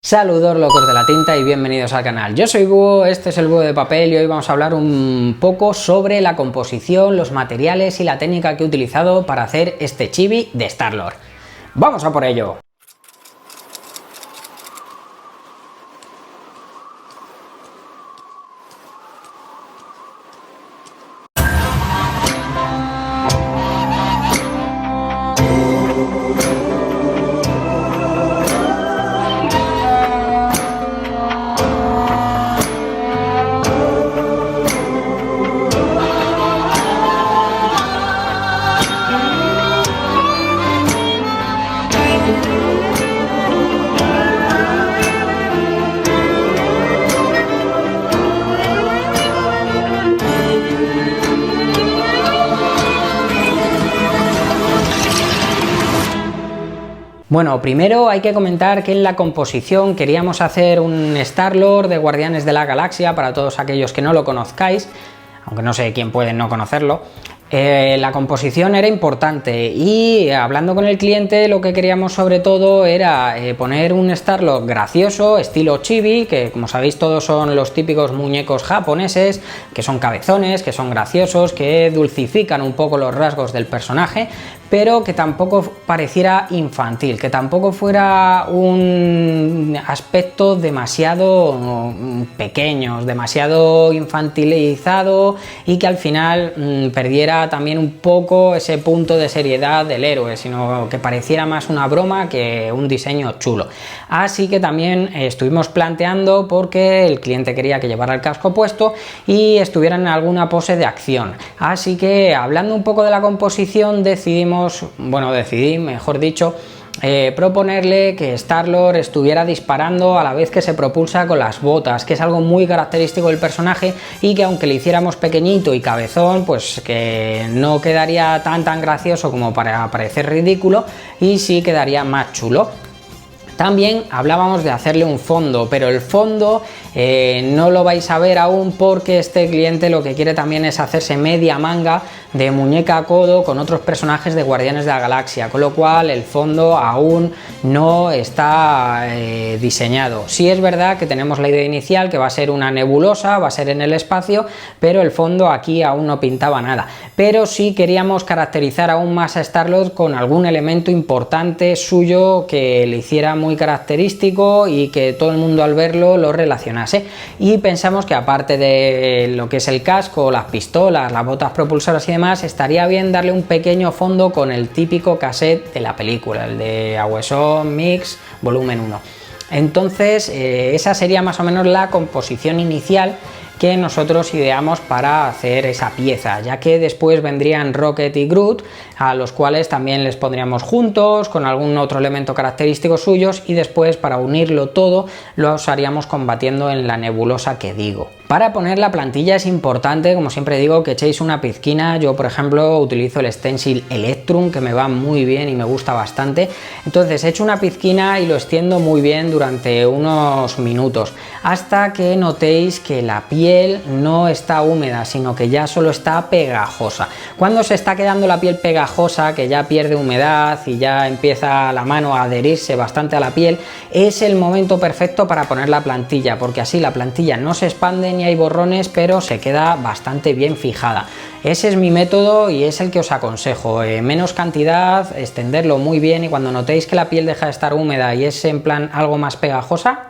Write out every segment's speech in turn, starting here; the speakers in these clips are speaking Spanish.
Saludos locos de la tinta y bienvenidos al canal. Yo soy Búho, este es el Búho de Papel y hoy vamos a hablar un poco sobre la composición, los materiales y la técnica que he utilizado para hacer este chibi de Star-Lord. ¡Vamos a por ello! Bueno, primero hay que comentar que en la composición queríamos hacer un Star-Lord de Guardianes de la Galaxia para todos aquellos que no lo conozcáis, aunque no sé quién puede no conocerlo. La composición era importante y hablando con el cliente lo que queríamos sobre todo era poner un Star-Lord gracioso, estilo chibi, que como sabéis todos son los típicos muñecos japoneses, que son cabezones, que son graciosos, que dulcifican un poco los rasgos del personaje, pero que tampoco pareciera infantil, que tampoco fuera un aspecto demasiado pequeño, demasiado infantilizado y que al final perdiera también un poco ese punto de seriedad del héroe, sino que pareciera más una broma que un diseño chulo. Así que también estuvimos planteando porque el cliente quería que llevara el casco puesto y estuviera en alguna pose de acción. Así que hablando un poco de la composición decidí, mejor dicho, proponerle que Star-Lord estuviera disparando a la vez que se propulsa con las botas, que es algo muy característico del personaje y que aunque le hiciéramos pequeñito y cabezón, pues que no quedaría tan gracioso como para parecer ridículo y sí quedaría más chulo. También hablábamos de hacerle un fondo, pero el fondo no lo vais a ver aún porque este cliente lo que quiere también es hacerse media manga de muñeca a codo con otros personajes de Guardianes de la Galaxia, con lo cual el fondo aún no está diseñado. Sí es verdad que tenemos la idea inicial que va a ser una nebulosa, va a ser en el espacio, pero el fondo aquí aún no pintaba nada. Pero sí queríamos caracterizar aún más a Star-Lord con algún elemento importante suyo que le hiciera muy característico y que todo el mundo al verlo lo relacionase. Y pensamos que aparte de lo que es el casco, las pistolas, las botas propulsoras y demás, estaría bien darle un pequeño fondo con el típico cassette de la película, el de Awesome Mix Volumen 1. Entonces esa sería más o menos la composición inicial que nosotros ideamos para hacer esa pieza, ya que después vendrían Rocket y Groot, a los cuales también les pondríamos juntos con algún otro elemento característico suyos y después para unirlo todo los haríamos combatiendo en la nebulosa que digo. Para poner la plantilla es importante, como siempre digo, que echéis una pizquina. Yo por ejemplo utilizo el stencil Electrum, que me va muy bien y me gusta bastante. Entonces echo una pizquina y lo extiendo muy bien durante unos minutos hasta que notéis que la piel no está húmeda, sino que ya solo está pegajosa. Cuando se está quedando la piel pegajosa, que ya pierde humedad y ya empieza la mano a adherirse bastante a la piel, es el momento perfecto para poner la plantilla, porque así la plantilla no se expande ni hay borrones, pero se queda bastante bien fijada. Ese es mi método y es el que os aconsejo. Menos cantidad, extenderlo muy bien y cuando notéis que la piel deja de estar húmeda y es en plan algo más pegajosa,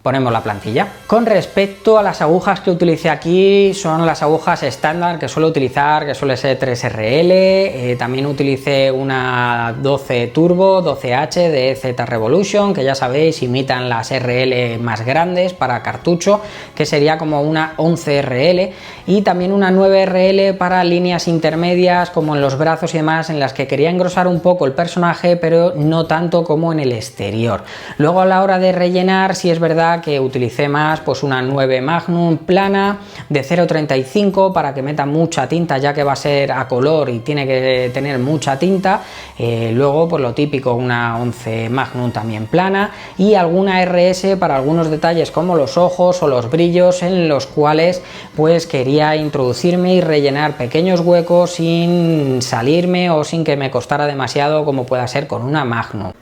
ponemos la plantilla. Con respecto a las agujas que utilicé aquí, son las agujas estándar que suelo utilizar, que suele ser 3RL, también utilicé una 12 Turbo, 12H de Z Revolution, que ya sabéis, imitan las RL más grandes para cartucho, que sería como una 11RL, y también una 9RL para líneas intermedias, como en los brazos y demás, en las que quería engrosar un poco el personaje, pero no tanto como en el exterior. Luego a la hora de rellenar, sí es verdad que utilicé más pues una 9 Magnum plana de 0,35 para que meta mucha tinta, ya que va a ser a color y tiene que tener mucha tinta. Luego pues lo típico, una 11 Magnum también plana y alguna RS para algunos detalles como los ojos o los brillos, en los cuales pues quería introducirme y rellenar pequeños huecos sin salirme o sin que me costara demasiado, como pueda ser con una Magnum.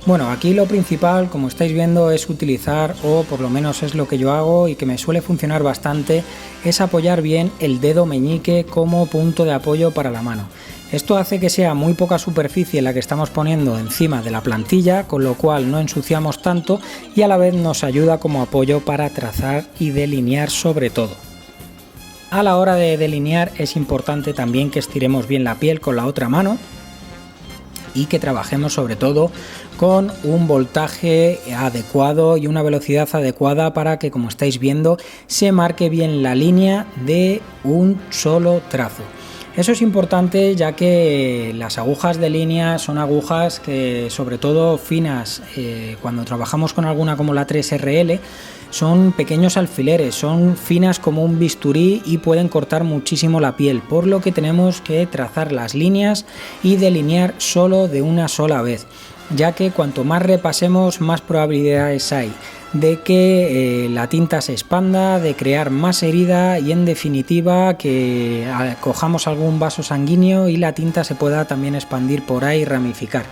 Bueno, aquí lo principal, como estáis viendo, es utilizar, o por lo menos es lo que yo hago y que me suele funcionar bastante, es apoyar bien el dedo meñique como punto de apoyo para la mano. Esto hace que sea muy poca superficie la que estamos poniendo encima de la plantilla, con lo cual no ensuciamos tanto y a la vez nos ayuda como apoyo para trazar y delinear sobre todo. A la hora de delinear es importante también que estiremos bien la piel con la otra mano y que trabajemos sobre todo con un voltaje adecuado y una velocidad adecuada para que, como estáis viendo, se marque bien la línea de un solo trazo. Eso es importante, ya que las agujas de línea son agujas que, sobre todo finas, cuando trabajamos con alguna como la 3RL, son pequeños alfileres, son finas como un bisturí y pueden cortar muchísimo la piel, por lo que tenemos que trazar las líneas y delinear solo de una sola vez, ya que cuanto más repasemos, más probabilidades hay de que la tinta se expanda, de crear más herida y, en definitiva, que cojamos algún vaso sanguíneo y la tinta se pueda también expandir por ahí y ramificar.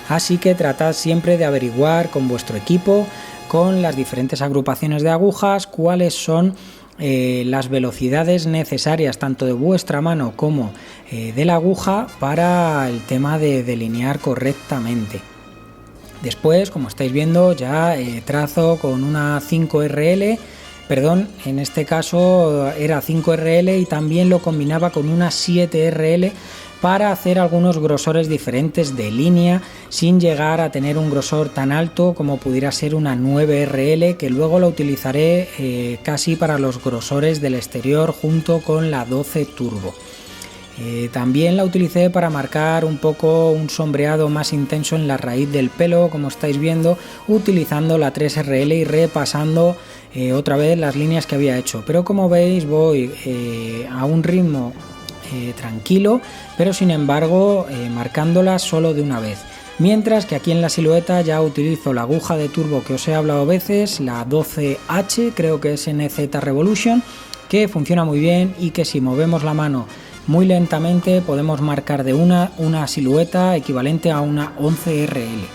Así que tratad siempre de averiguar con vuestro equipo, con las diferentes agrupaciones de agujas, cuáles son las velocidades necesarias tanto de vuestra mano como de la aguja para el tema de delinear correctamente. Después, como estáis viendo, ya trazo con una 5RL, perdón, en este caso era 5RL y también lo combinaba con una 7RL para hacer algunos grosores diferentes de línea sin llegar a tener un grosor tan alto como pudiera ser una 9RL, que luego lo utilizaré casi para los grosores del exterior junto con la 12 Turbo. También la utilicé para marcar un poco un sombreado más intenso en la raíz del pelo, como estáis viendo, utilizando la 3RL y repasando otra vez las líneas que había hecho. Pero como veis voy a un ritmo tranquilo, pero sin embargo marcándolas solo de una vez. Mientras que aquí en la silueta ya utilizo la aguja de turbo que os he hablado a veces, la 12H, creo que es NZ Revolution, que funciona muy bien y que si movemos la mano muy lentamente podemos marcar de una silueta equivalente a una 11RL.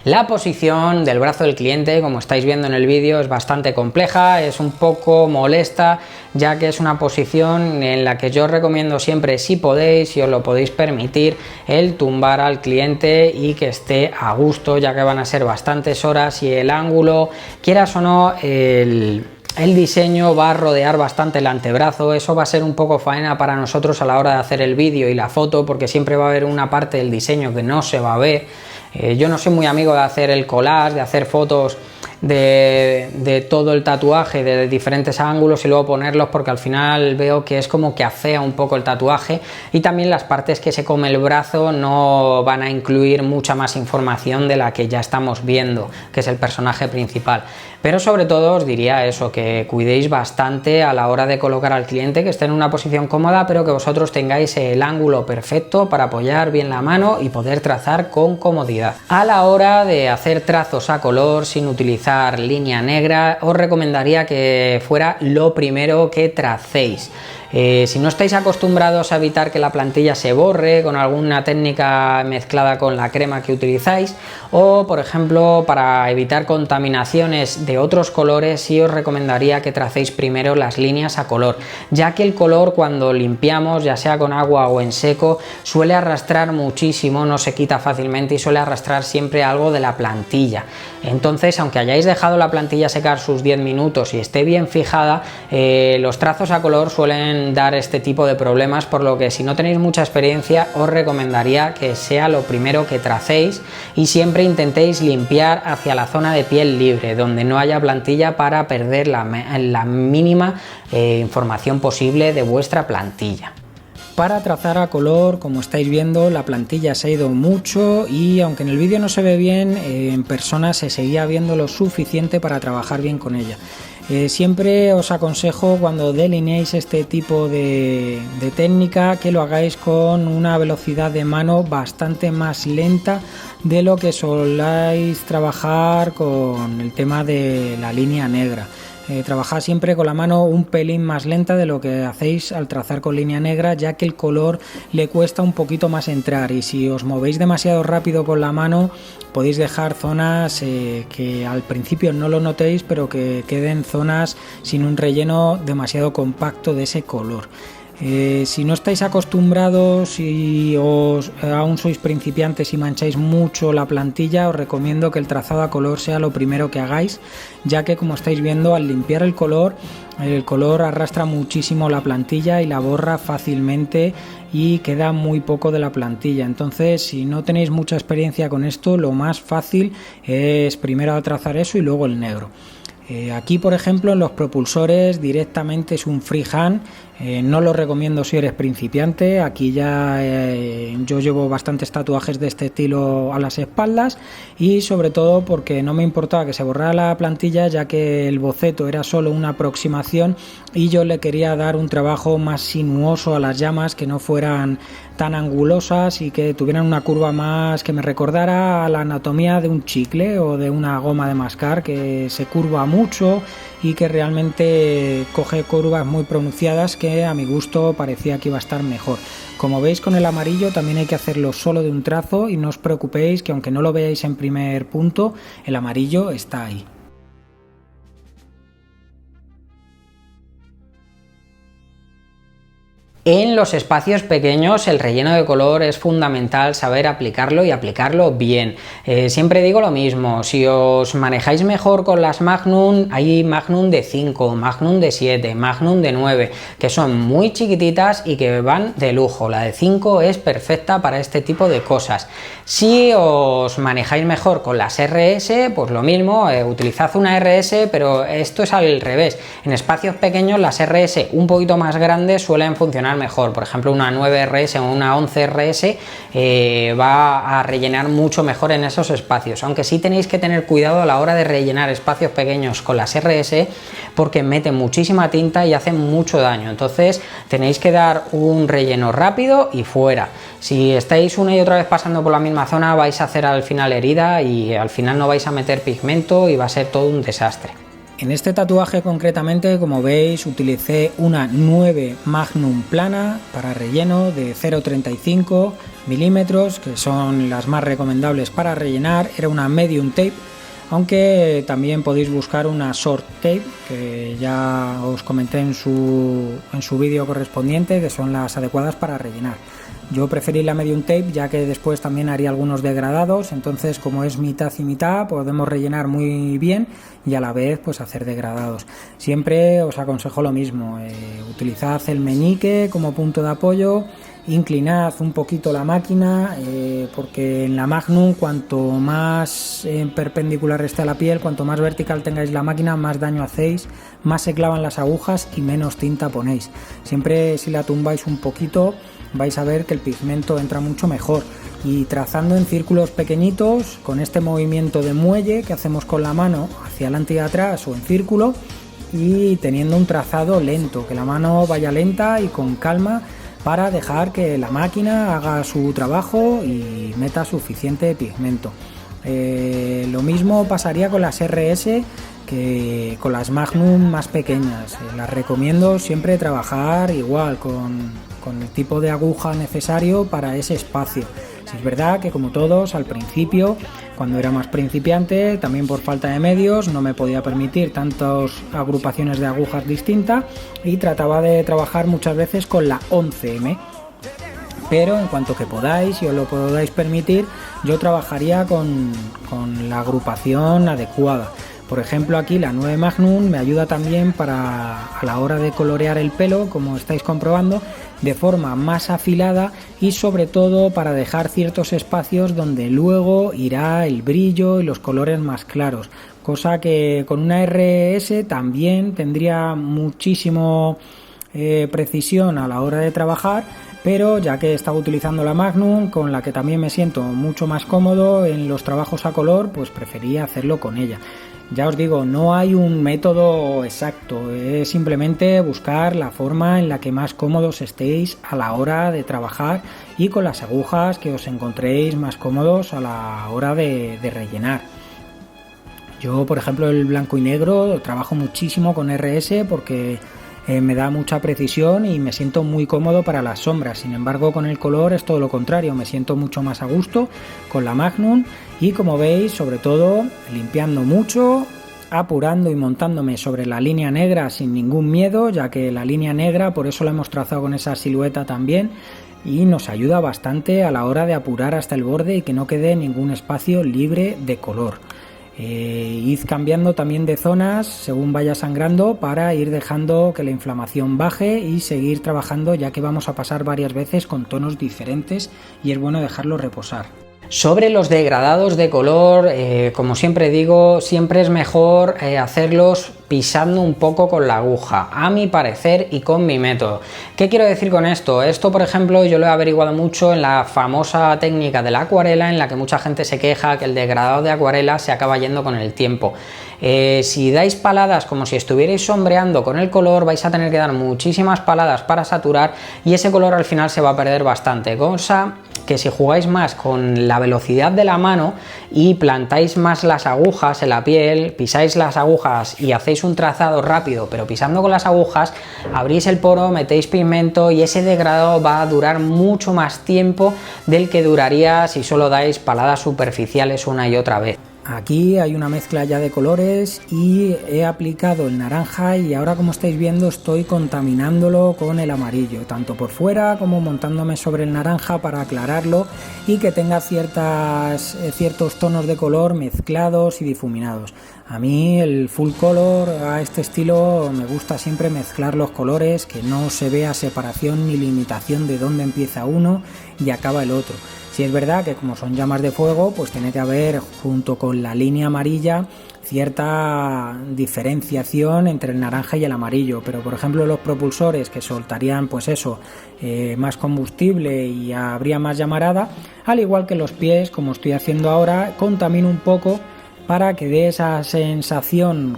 La posición del brazo del cliente, como estáis viendo en el vídeo, es bastante compleja, es un poco molesta, ya que es una posición en la que yo os recomiendo siempre, si podéis, si os lo podéis permitir, el tumbar al cliente y que esté a gusto, ya que van a ser bastantes horas y el ángulo, quieras o no, el diseño va a rodear bastante el antebrazo. Eso va a ser un poco faena para nosotros a la hora de hacer el vídeo y la foto, porque siempre va a haber una parte del diseño que no se va a ver. Yo no soy muy amigo de hacer el collage, de hacer fotos de todo el tatuaje de diferentes ángulos y luego ponerlos, porque al final veo que es como que afea un poco el tatuaje, y también las partes que se come el brazo no van a incluir mucha más información de la que ya estamos viendo, que es el personaje principal. Pero sobre todo os diría eso, que cuidéis bastante a la hora de colocar al cliente, que esté en una posición cómoda, pero que vosotros tengáis el ángulo perfecto para apoyar bien la mano y poder trazar con comodidad. A la hora de hacer trazos a color sin utilizar línea negra, os recomendaría que fuera lo primero que tracéis. Si no estáis acostumbrados a evitar que la plantilla se borre con alguna técnica mezclada con la crema que utilizáis, o por ejemplo para evitar contaminaciones de otros colores, sí os recomendaría que tracéis primero las líneas a color, ya que el color, cuando limpiamos, ya sea con agua o en seco, suele arrastrar muchísimo, no se quita fácilmente y suele arrastrar siempre algo de la plantilla. Entonces, aunque hayáis dejado la plantilla secar sus 10 minutos y esté bien fijada, los trazos a color suelen dar este tipo de problemas, por lo que si no tenéis mucha experiencia os recomendaría que sea lo primero que tracéis, y siempre intentéis limpiar hacia la zona de piel libre, donde no haya plantilla, para perder la mínima información posible de vuestra plantilla. Para trazar a color, como estáis viendo, la plantilla se ha ido mucho y aunque en el vídeo no se ve bien, en persona se seguía viendo lo suficiente para trabajar bien con ella. Siempre os aconsejo, cuando delineéis este tipo de técnica, que lo hagáis con una velocidad de mano bastante más lenta de lo que soláis trabajar con el tema de la línea negra. Trabajad siempre con la mano un pelín más lenta de lo que hacéis al trazar con línea negra, ya que el color le cuesta un poquito más entrar, y si os movéis demasiado rápido con la mano podéis dejar zonas que al principio no lo notéis, pero que queden zonas sin un relleno demasiado compacto de ese color. Si no estáis acostumbrados y aún sois principiantes y mancháis mucho la plantilla, os recomiendo que el trazado a color sea lo primero que hagáis, ya que, como estáis viendo, al limpiar el color arrastra muchísimo la plantilla y la borra fácilmente y queda muy poco de la plantilla. Entonces, si no tenéis mucha experiencia con esto, lo más fácil es primero trazar eso y luego el negro. Aquí, por ejemplo, en los propulsores directamente es un freehand. No lo recomiendo si eres principiante. Aquí ya yo llevo bastantes tatuajes de este estilo a las espaldas, y sobre todo porque no me importaba que se borrara la plantilla, ya que el boceto era solo una aproximación y yo le quería dar un trabajo más sinuoso a las llamas, que no fueran tan angulosas y que tuvieran una curva más que me recordara a la anatomía de un chicle o de una goma de mascar, que se curva mucho y que realmente coge curvas muy pronunciadas, que a mi gusto parecía que iba a estar mejor. Como veis, con el amarillo también hay que hacerlo solo de un trazo, y no os preocupéis que aunque no lo veáis en primer punto, el amarillo está ahí. En los espacios pequeños el relleno de color es fundamental saber aplicarlo y aplicarlo bien. Siempre digo lo mismo: si os manejáis mejor con las Magnum, hay Magnum de 5, Magnum de 7, Magnum de 9, que son muy chiquititas y que van de lujo. La de 5 es perfecta para este tipo de cosas. Si os manejáis mejor con las RS, pues lo mismo, utilizad una RS, pero esto es al revés. En espacios pequeños las RS un poquito más grandes suelen funcionar mejor. Por ejemplo, una 9RS o una 11RS va a rellenar mucho mejor en esos espacios, aunque sí tenéis que tener cuidado a la hora de rellenar espacios pequeños con las RS, porque meten muchísima tinta y hacen mucho daño. Entonces tenéis que dar un relleno rápido y fuera. Si estáis una y otra vez pasando por la misma zona, vais a hacer al final herida y al final no vais a meter pigmento y va a ser todo un desastre. En este tatuaje concretamente, como veis, utilicé una 9 Magnum plana para relleno de 0,35 milímetros, que son las más recomendables para rellenar. Era una medium tape, aunque también podéis buscar una short tape, que ya os comenté en su vídeo correspondiente, que son las adecuadas para rellenar. Yo preferí la medium tape, ya que después también haría algunos degradados, entonces como es mitad y mitad, podemos rellenar muy bien y a la vez pues hacer degradados. Siempre os aconsejo lo mismo: utilizad el meñique como punto de apoyo, inclinad un poquito la máquina, porque en la Magnum cuanto más perpendicular esté a la piel, cuanto más vertical tengáis la máquina, más daño hacéis, más se clavan las agujas y menos tinta ponéis. Siempre, si la tumbáis un poquito, vais a ver que el pigmento entra mucho mejor. Y trazando en círculos pequeñitos, con este movimiento de muelle que hacemos con la mano hacia adelante y atrás o en círculo, y teniendo un trazado lento, que la mano vaya lenta y con calma, para dejar que la máquina haga su trabajo y meta suficiente pigmento. Lo mismo pasaría con las RS que con las Magnum más pequeñas. Las recomiendo siempre trabajar igual, con el tipo de aguja necesario para ese espacio. Si es verdad que, como todos, al principio, cuando era más principiante, también por falta de medios, no me podía permitir tantas agrupaciones de agujas distintas y trataba de trabajar muchas veces con la 11M. Pero en cuanto que podáis y os lo podáis permitir, yo trabajaría con la agrupación adecuada. Por ejemplo, aquí la 9 Magnum me ayuda también para, a la hora de colorear el pelo, como estáis comprobando, de forma más afilada, y sobre todo para dejar ciertos espacios donde luego irá el brillo y los colores más claros, cosa que con una RS también tendría muchísimo precisión a la hora de trabajar, pero ya que estaba utilizando la Magnum, con la que también me siento mucho más cómodo en los trabajos a color, pues prefería hacerlo con ella. Ya os digo, no hay un método exacto, es simplemente buscar la forma en la que más cómodos estéis a la hora de trabajar y con las agujas que os encontréis más cómodos a la hora de rellenar. Yo, por ejemplo, el blanco y negro trabajo muchísimo con RS porque me da mucha precisión y me siento muy cómodo para las sombras. Sin embargo, con el color es todo lo contrario, me siento mucho más a gusto con la Magnum y, como veis, sobre todo limpiando mucho, apurando y montándome sobre la línea negra sin ningún miedo, ya que la línea negra, por eso la hemos trazado con esa silueta también, y nos ayuda bastante a la hora de apurar hasta el borde y que no quede ningún espacio libre de color. Id cambiando también de zonas según vaya sangrando para ir dejando que la inflamación baje y seguir trabajando, ya que vamos a pasar varias veces con tonos diferentes y es bueno dejarlo reposar. Sobre los degradados de color, como siempre digo, siempre es mejor hacerlos pisando un poco con la aguja, a mi parecer y con mi método. ¿Qué quiero decir con esto? Esto, por ejemplo, yo lo he averiguado mucho en la famosa técnica de la acuarela, en la que mucha gente se queja que el degradado de acuarela se acaba yendo con el tiempo. Si dais paladas como si estuvierais sombreando con el color, vais a tener que dar muchísimas paladas para saturar y ese color al final se va a perder bastante, cosa que si jugáis más con la velocidad de la mano y plantáis más las agujas en la piel, pisáis las agujas y hacéis un trazado rápido, pero pisando con las agujas, abrís el poro, metéis pigmento y ese degradado va a durar mucho más tiempo del que duraría si solo dais paladas superficiales una y otra vez. Aquí hay una mezcla ya de colores y he aplicado el naranja y ahora, como estáis viendo, estoy contaminándolo con el amarillo, tanto por fuera como montándome sobre el naranja para aclararlo y que tenga ciertos tonos de color mezclados y difuminados. A mí el full color a este estilo me gusta siempre mezclar los colores, que no se vea separación ni limitación de dónde empieza uno y acaba el otro. Si es verdad que como son llamas de fuego, pues tiene que haber, junto con la línea amarilla, cierta diferenciación entre el naranja y el amarillo, pero por ejemplo los propulsores, que soltarían pues eso, más combustible y habría más llamarada, al igual que los pies, como estoy haciendo ahora, contamino un poco para que dé esa sensación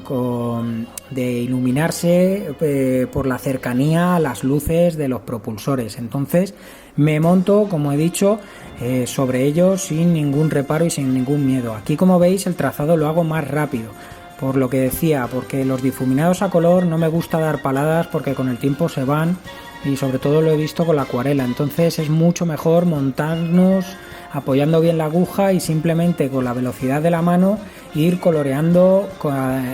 de iluminarse por la cercanía a las luces de los propulsores. Entonces me monto, como he dicho, sobre ellos sin ningún reparo y sin ningún miedo. Aquí, como veis, el trazado lo hago más rápido, por lo que decía, porque los difuminados a color no me gusta dar paladas porque con el tiempo se van y sobre todo lo he visto con la acuarela. Entonces es mucho mejor montarnos apoyando bien la aguja y simplemente con la velocidad de la mano ir coloreando,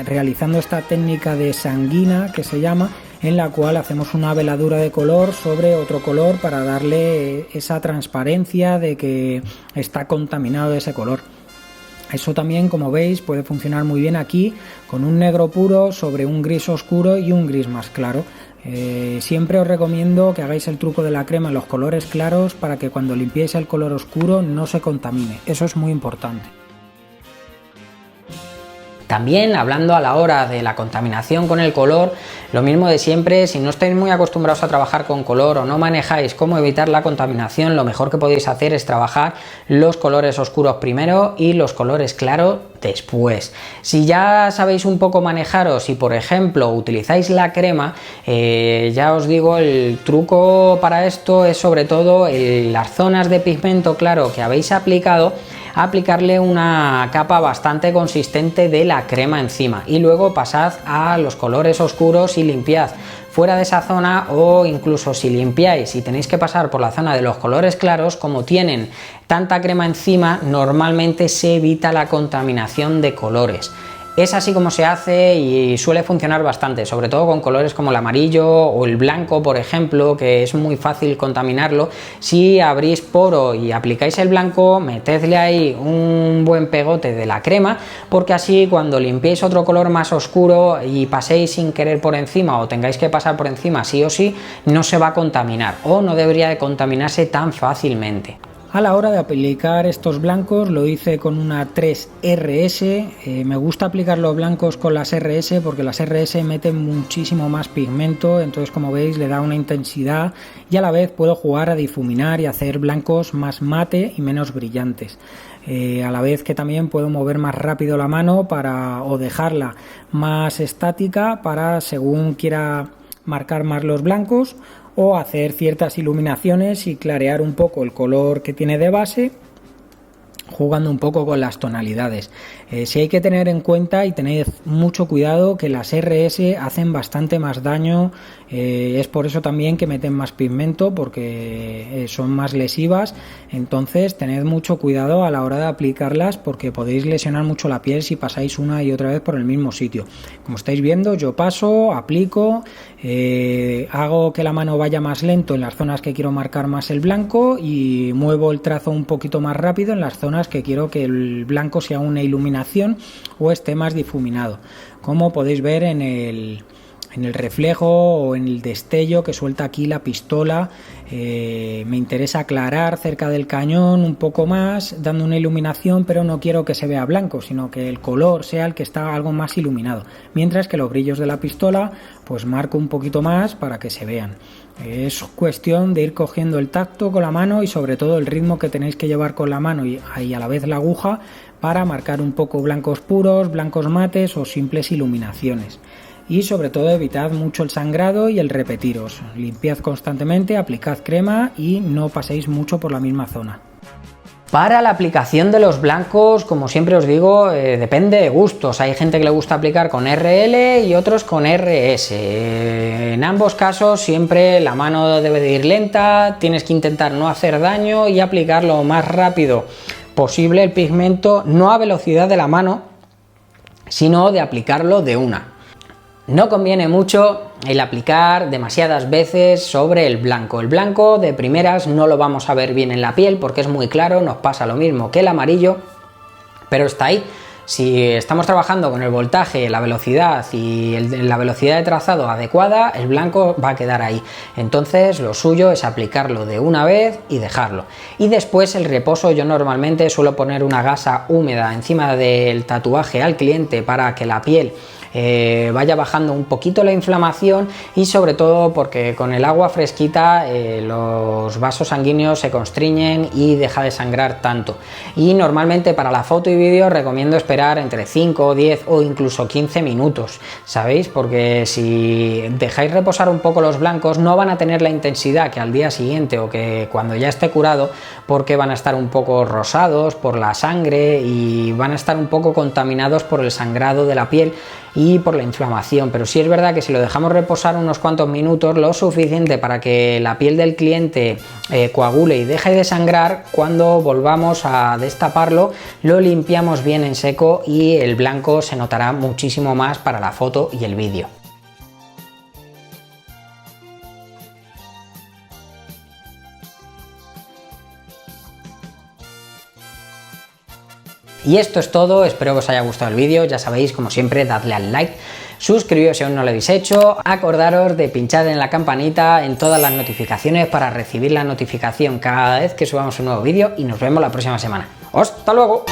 realizando esta técnica de sanguina que se llama, en la cual hacemos una veladura de color sobre otro color para darle esa transparencia de que está contaminado ese color. Eso también, como veis, puede funcionar muy bien aquí con un negro puro sobre un gris oscuro y un gris más claro. Siempre os recomiendo que hagáis el truco de la crema en los colores claros para que cuando limpiéis el color oscuro no se contamine. Eso es muy importante. También, hablando a la hora de la contaminación con el color, lo mismo de siempre, si no estáis muy acostumbrados a trabajar con color o no manejáis cómo evitar la contaminación, lo mejor que podéis hacer es trabajar los colores oscuros primero y los colores claros después. Si ya sabéis un poco manejaros y, por ejemplo, utilizáis la crema, ya os digo, el truco para esto es sobre todo en las zonas de pigmento claro que habéis aplicado, aplicarle una capa bastante consistente de la crema encima y luego pasad a los colores oscuros y limpiad fuera de esa zona, o incluso si limpiáis y tenéis que pasar por la zona de los colores claros, como tienen tanta crema encima, normalmente se evita la contaminación de colores. Es así como se hace y suele funcionar bastante, sobre todo con colores como el amarillo o el blanco, por ejemplo, que es muy fácil contaminarlo. Si abrís poro y aplicáis el blanco, metedle ahí un buen pegote de la crema, porque así cuando limpiéis otro color más oscuro y paséis sin querer por encima o tengáis que pasar por encima sí o sí, no se va a contaminar o no debería de contaminarse tan fácilmente. A la hora de aplicar estos blancos lo hice con una 3RS, me gusta aplicar los blancos con las RS porque las RS meten muchísimo más pigmento, entonces como veis le da una intensidad y a la vez puedo jugar a difuminar y hacer blancos más mate y menos brillantes. A la vez que también puedo mover más rápido la mano o dejarla más estática para según quiera marcar más los blancos, o hacer ciertas iluminaciones y clarear un poco el color que tiene de base, jugando un poco con las tonalidades. Sí hay que tener en cuenta y tener mucho cuidado que las RS hacen bastante más daño, es por eso también que meten más pigmento, porque son más lesivas. Entonces tened mucho cuidado a la hora de aplicarlas, porque podéis lesionar mucho la piel si pasáis una y otra vez por el mismo sitio. Como estáis viendo, yo paso, aplico, hago que la mano vaya más lento en las zonas que quiero marcar más el blanco y muevo el trazo un poquito más rápido en las zonas que quiero que el blanco sea una iluminación o esté más difuminado, como podéis ver en el reflejo o en el destello que suelta aquí la pistola. Me interesa aclarar cerca del cañón un poco más, dando una iluminación, pero no quiero que se vea blanco, sino que el color sea el que está algo más iluminado, mientras que los brillos de la pistola pues marco un poquito más para que se vean. Es cuestión de ir cogiendo el tacto con la mano y sobre todo el ritmo que tenéis que llevar con la mano y a la vez la aguja, para marcar un poco blancos puros, blancos mates o simples iluminaciones. Y sobre todo evitad mucho el sangrado y el repetiros. Limpiad constantemente, aplicad crema y no paséis mucho por la misma zona. Para la aplicación de los blancos, como siempre os digo, depende de gustos. Hay gente que le gusta aplicar con RL y otros con RS. En ambos casos siempre la mano debe de ir lenta, tienes que intentar no hacer daño y aplicar lo más rápido posible el pigmento, no a velocidad de la mano, sino de aplicarlo de una. No conviene mucho el aplicar demasiadas veces sobre el blanco. El blanco de primeras no lo vamos a ver bien en la piel porque es muy claro, nos pasa lo mismo que el amarillo, pero está ahí. Si estamos trabajando con el voltaje, la velocidad y la velocidad de trazado adecuada, el blanco va a quedar ahí. Entonces lo suyo es aplicarlo de una vez y dejarlo. Y después el reposo, yo normalmente suelo poner una gasa húmeda encima del tatuaje al cliente para que la piel vaya bajando un poquito la inflamación, y sobre todo porque con el agua fresquita los vasos sanguíneos se constriñen y deja de sangrar tanto. Y normalmente para la foto y vídeo recomiendo esperar entre 5, 10 o incluso 15 minutos, ¿sabéis? Porque si dejáis reposar un poco los blancos no van a tener la intensidad que al día siguiente o que cuando ya esté curado, porque van a estar un poco rosados por la sangre y van a estar un poco contaminados por el sangrado de la piel y por la inflamación. Pero sí es verdad que si lo dejamos reposar unos cuantos minutos, lo suficiente para que la piel del cliente coagule y deje de sangrar, cuando volvamos a destaparlo lo limpiamos bien en seco y el blanco se notará muchísimo más para la foto y el vídeo. Y esto es todo, espero que os haya gustado el vídeo. Ya sabéis, como siempre, dadle al like, suscribiros si aún no lo habéis hecho, acordaros de pinchar en la campanita en todas las notificaciones para recibir la notificación cada vez que subamos un nuevo vídeo, y nos vemos la próxima semana. ¡Hasta luego!